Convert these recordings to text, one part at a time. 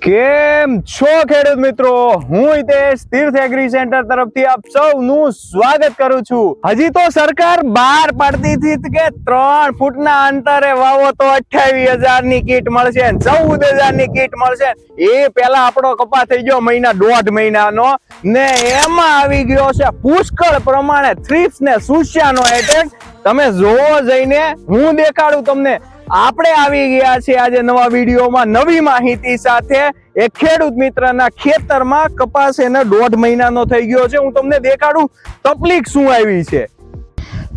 કેમ છો ખેડૂત મિત્રો? હું હિતેશ તીર્થ એગ્રી સેન્ટર તરફથી આપ સૌનું સ્વાગત કરું છું. હજી તો સરકાર બહાર પાડતી હતી કે 3 ફૂટના અંતરે વાવો તો 28,000 ની કીટ મળશે, 14,000 ની કીટ મળશે. એ પેલા આપણો કપા થઈ ગયો દોઢ મહિનાનો ને એમાં આવી ગયો છે પુષ્કળ પ્રમાણે થ્રિપ્સ ને સુસ્યાનો એટેક. તમે જોવો જઈને હું દેખાડું તમને. આપણે આવી ગયા છે આજે નવા વિડીયોમાં નવી માહિતી સાથે. એક ખેડૂત મિત્રના ખેતરમાં કપાસ એને 1.5 મહિનાનો થઈ ગયો છે. હું તમને દેખાડું તકલીફ શું આવી છે.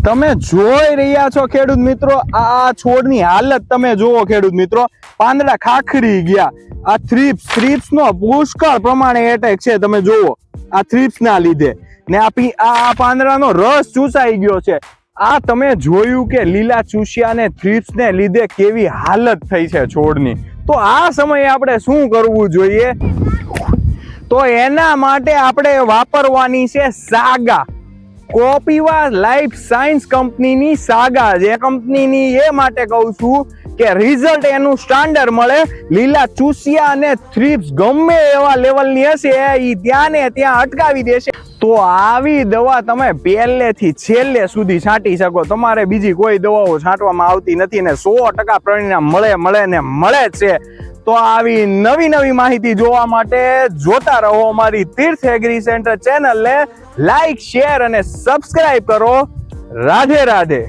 તમે જોઈ રહ્યા છો ખેડૂત મિત્રો, આ છોડની હાલત તમે જોવો ખેડૂત મિત્રો. પાંદડા ખાખરી ગયા. આ થ્રિપ્સ નો પુષ્કળ પ્રમાણે એટેક છે. તમે જોવો આ થ્રિપ્સ ના લીધે ને આ પાંદડાનો રસ ચૂસાઈ ગયો છે. આ તમે જોયું કે લીલા ચૂસિયા ને થ્રિપ્સ ને લીધે કેવી હાલત થઈ છે છોડની. તો આ સમયે આપણે શું કરવું જોઈએ? તો એના માટે આપણે વાપરવાની છે સાગા. કોપીવા લાઈફ સાયન્સ કંપનીની સાગા. જે કંપનીની એ માટે કહું છું કે રિઝલ્ટ એનું સ્ટાન્ડર્ડ મળે. લીલા ચૂસિયા અને થ્રિપ્સ ગમે એવા લેવલની હશે એ ત્યાં ને ત્યાં અટકાવી દેશે. તો આવી દવા તમે પહેલેથી છેલ્લે સુધી છાંટી શકો. તમારે બીજી કોઈ દવાઓ છાંટવામાં આવતી નથી ને 100% પરિણામ મળે જ છે. તો આવી નવી માહિતી જોવા માટે જોતા રહો અમારી તીર્થ એગ્રી સેન્ટર ચેનલને. લાઈક, શેર અને સબસ્ક્રાઇબ કરો. રાધે રાધે.